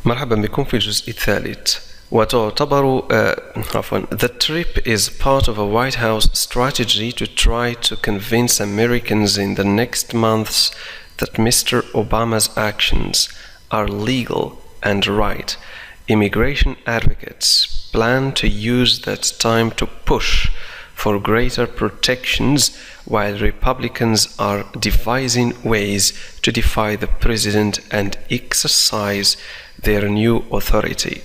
مرحبا بكم في الجزء الثالث. وتعتبر The trip is part of a White House strategy to try to convince Americans in the next months that Mr. Obama's actions are legal and right. Immigration advocates plan to use that time to push for greater protections, while Republicans are devising ways to defy the president and exercise their new authority.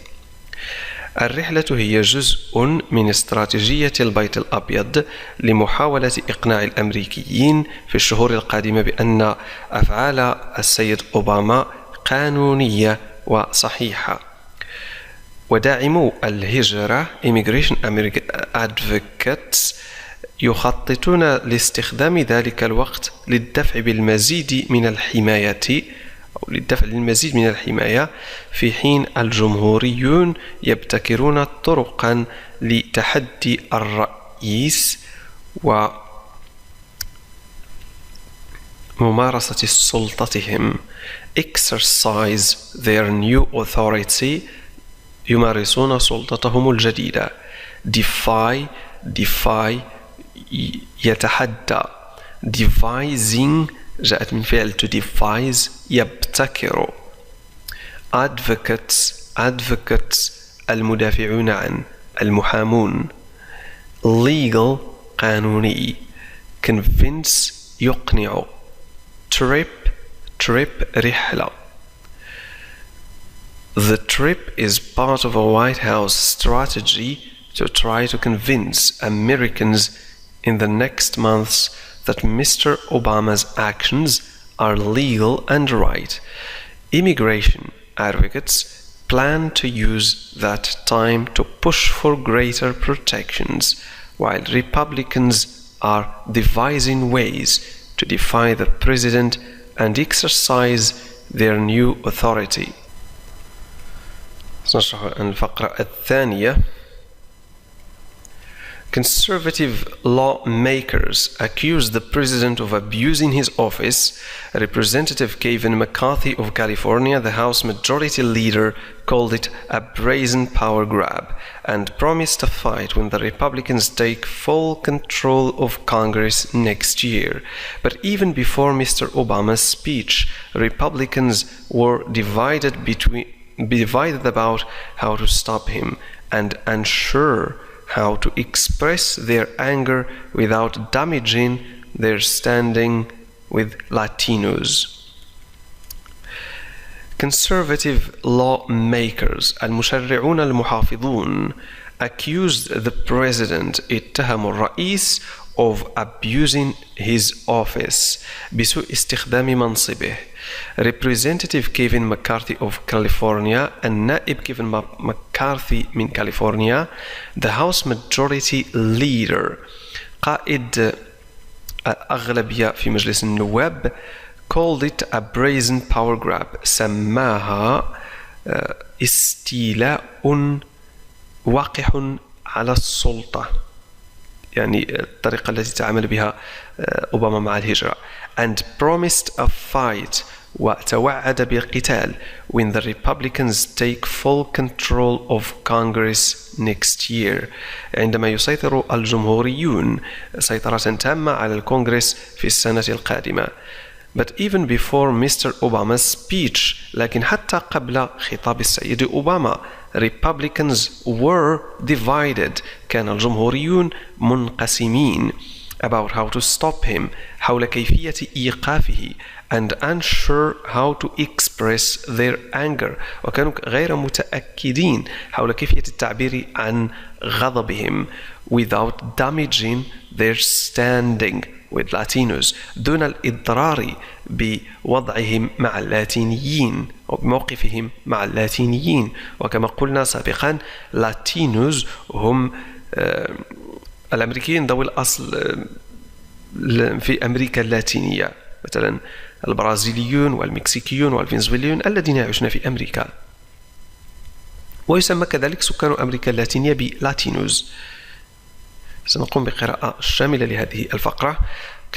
الرحلة هي جزء من استراتيجية البيت الأبيض لمحاولة إقناع الأمريكيين في الشهور القادمة بأن أفعال السيد أوباما قانونية وصحيحة. وداعمو الهجرة Immigration Advocates يخططون لاستخدام ذلك الوقت للدفع بالمزيد من الحماية في حين الجمهوريون يبتكرون طرقا لتحدي الرئيس وممارسة سلطتهم exercise their new authority يمارسون سلطتهم الجديدة. defy يتحدى. devising جاءت من فعل to devise يبتكر. advocates المدافعون عن المحامون. legal قانوني. convince يقنع. trip رحلة. The trip is part of a White House strategy to try to convince Americans in the next months that Mr. Obama's actions are legal and right. Immigration advocates plan to use that time to push for greater protections, while Republicans are devising ways to defy the president and exercise their new authority. سنشرح الفقرة الثانية. Conservative lawmakers accuse the president of abusing his office. Representative Kevin McCarthy of California, the House Majority Leader, called it a brazen power grab and promised a fight when the Republicans take full control of Congress next year. But even before Mr. Obama's speech, Republicans were divided about how to stop him and unsure how to express their anger without damaging their standing with Latinos. Conservative lawmakers المشرعون المحافظون accused the president اتهموا الرئيس of abusing his office بسوء استخدام منصبه. Representative Kevin McCarthy of California, النائب كيفن مكارثي من كاليفورنيا, the House Majority Leader, قائد الأغلبية في مجلس النواب, called it a brazen power grab. سماها استيلاء واقح على السلطة، يعني الطريقة التي تعامل بها أوباما مع الهجرة. and promised a fight وتوعد بالقتال when the Republicans take full control of Congress next year. عندما يسيطر الجمهوريون سيطرة تامة على الكونغرس في السنة القادمة. But even before Mr. Obama's speech, لكن حتى قبل خطاب السيد أوباما, Republicans were divided. كان الجمهوريون منقسمين about how to stop him, حول كيفية إيقافه, and unsure how to express their anger, وكانوا غير متأكدين حول كيفية التعبير عن غضبهم without damaging their standing with Latinos, دون الإضرار بوضعهم مع اللاتينيين أو بموقفهم مع اللاتينيين. وكما قلنا سابقا Latinos هم الأمريكيين ذوي الأصل في أمريكا اللاتينية، مثلا البرازيليون والمكسيكيون والفنزويليون الذين يعيشون في أمريكا، ويسمى كذلك سكان أمريكا اللاتينية بلاتينوز. سنقوم بقراءة شاملة لهذه الفقرة.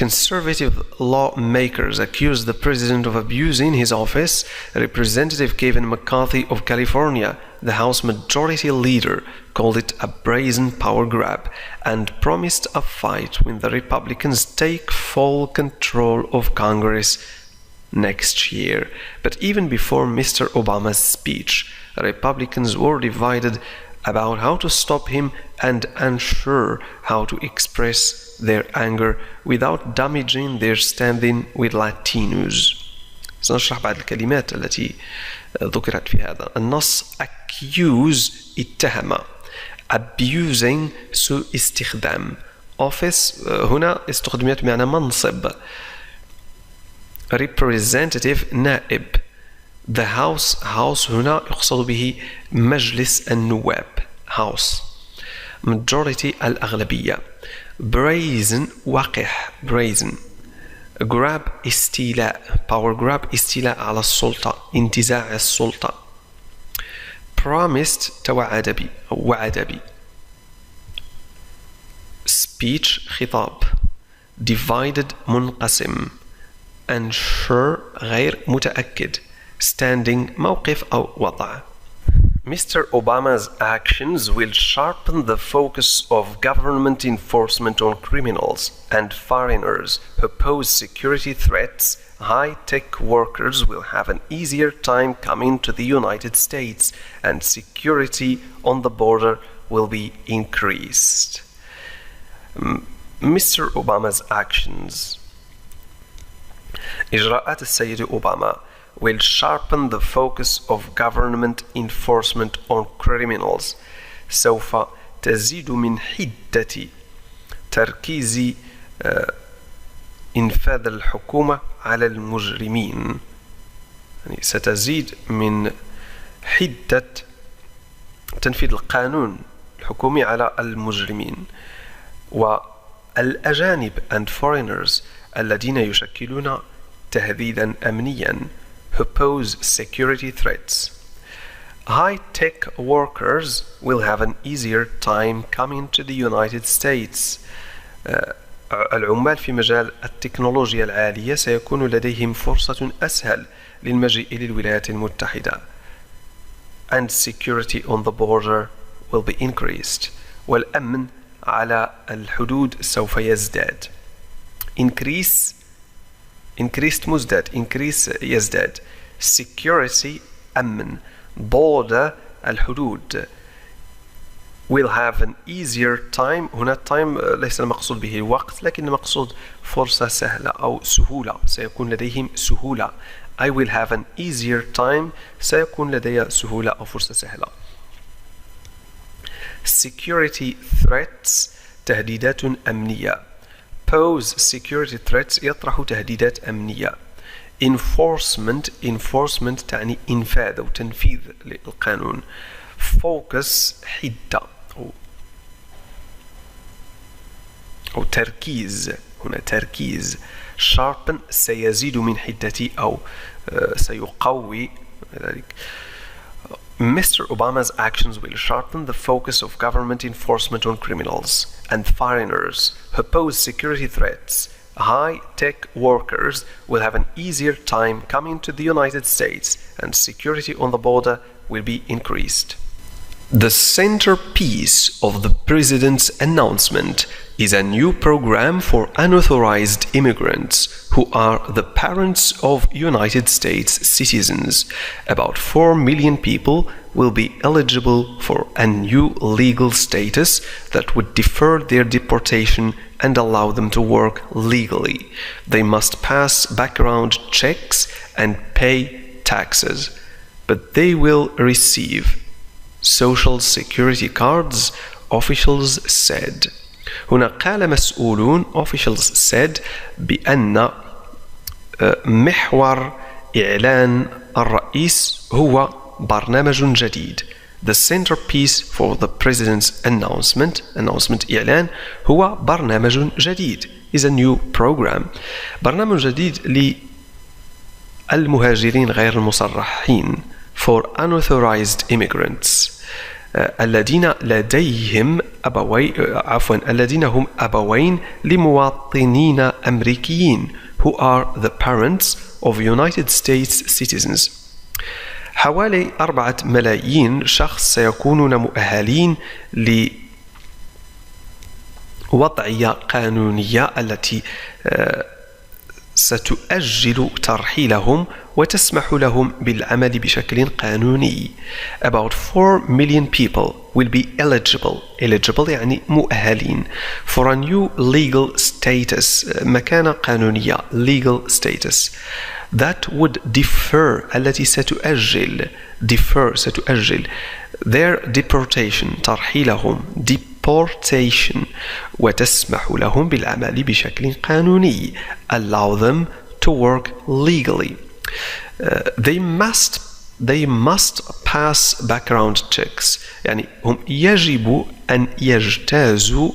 Conservative lawmakers accused the president of abusing his office. Representative Kevin McCarthy of California, the House Majority Leader, called it a brazen power grab and promised a fight when the Republicans take full control of Congress next year. But even before Mr. Obama's speech, Republicans were divided about how to stop him and unsure how to express their anger without damaging their standing with Latinos. سنشرح بعض الكلمات التي ذكرت في هذا النص. accuse اتهم، abusing سوء استخدام، office هنا استخدمت بمعنى منصب، representative نائب، the house هنا يقصد به مجلس النواب house، majority الأغلبية، brazen وقح brazen، grab استيلاء power grab استيلاء على السلطة انتزاع السلطة، promised توعد بي أو وعد بي، speech خطاب، divided منقسم، unsure غير متأكد، standing موقف أو وضع. Mr. Obama's actions will sharpen the focus of government enforcement on criminals and foreigners who pose security threats. High-tech workers will have an easier time coming to the United States, and security on the border will be increased. Mr. Obama's actions. إجراءات السيد أوباما will sharpen the focus of government enforcement on criminals. سوف تزيد من حدة تركيز إنفاذ الحكومة على المجرمين. يعني ستزيد من حدة تنفيذ القانون الحكومي على المجرمين. والأجانب and foreigners الذين يشكلون تهديدا أمنيا who pose security threats. High-tech workers will have an easier time coming to the United States. العمال في مجال التكنولوجيا العالية سيكون لديهم فرصة أسهل للمجيء إلى الولايات المتحدة. And security on the border will be increased. والأمن على الحدود سوف يزداد. increased مزداد increase يزداد security أمن border الحدود will have an easier time. هنا time ليس المقصود به الوقت لكن المقصود فرصة سهلة أو سهولة سيكون لديهم سهولة. I will have an easier time سيكون لدي سهولة أو فرصة سهلة. security threats تهديدات أمنية. pose security threats يطرح تهديدات أمنية. enforcement تعني إنفاذ أو تنفيذ للقانون. focus حدة أو تركيز هنا تركيز. sharpen سيزيد من حدة أو سيقوي ذلك. Mr. Obama's actions will sharpen the focus of government enforcement on criminals and foreigners who pose security threats. High-tech workers will have an easier time coming to the United States, and security on the border will be increased. The centerpiece of the President's announcement is a new program for unauthorized immigrants who are the parents of United States citizens. About 4 million people will be eligible for a new legal status that would defer their deportation and allow them to work legally. They must pass background checks and pay taxes, but they will receive social security cards, officials said. هنا قال مسؤولون officials said بأن محور إعلان الرئيس هو برنامج جديد. The centerpiece for the president's announcement إعلان هو برنامج جديد is a new program. برنامج جديد للمهاجرين غير المصرحين for unauthorized immigrants. الذين لديهم الذين هم أبوين لمواطنين أمريكيين who are the parents of United States citizens. حوالي 4 ملايين شخص سيكونون مؤهلين لوضعية قانونية التي ستؤجل ترحيلهم وتسمح لهم بالعمل بشكل قانوني. About 4 million people will be eligible يعني مؤهلين for a new legal status مكانة قانونية legal status that would defer التي ستؤجل their deportation ترحيلهم deportation وتسمح لهم بالعمل بشكل قانوني allow them to work legally. They must pass background checks يعني هم يجب أن يجتازوا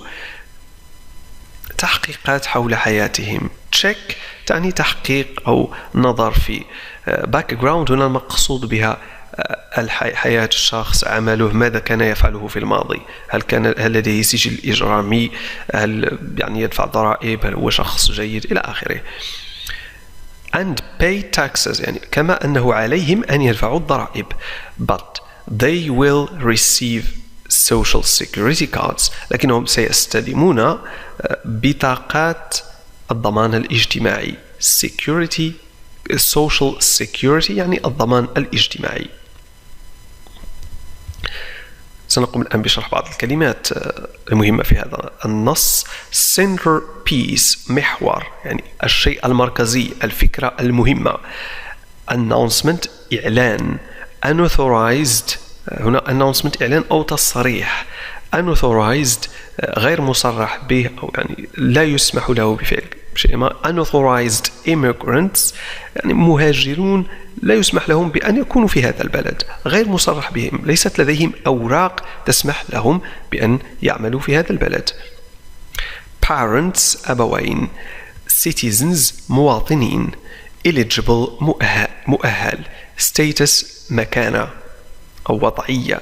تحقيقات حول حياتهم. check تعني تحقيق أو نظر في background هنا المقصود بها حياة الشخص، عمله، ماذا كان يفعله في الماضي، هل لديه سجل إجرامي، هل يعني يدفع ضرائب، هل هو شخص جيد إلى آخره. and pay taxes يعني كما أنه عليهم أن يدفعوا الضرائب but they will receive social security cards لكنهم سيستلمون بطاقات الضمان الاجتماعي social security يعني الضمان الاجتماعي. سنقوم الآن بشرح بعض الكلمات المهمة في هذا النص. centerpiece محور يعني الشيء المركزي، الفكرة المهمة. announcement إعلان. unauthorized هنا announcement إعلان أو تصريح. unauthorized غير مصرح به أو يعني لا يسمح له بفعل شيء ما. unauthorized immigrants يعني مهاجرون لا يسمح لهم بأن يكونوا في هذا البلد، غير مصرح بهم، ليست لديهم أوراق تسمح لهم بأن يعملوا في هذا البلد. parents أبوين. citizens مواطنين. eligible مؤهل. status مكانة أو وضعية.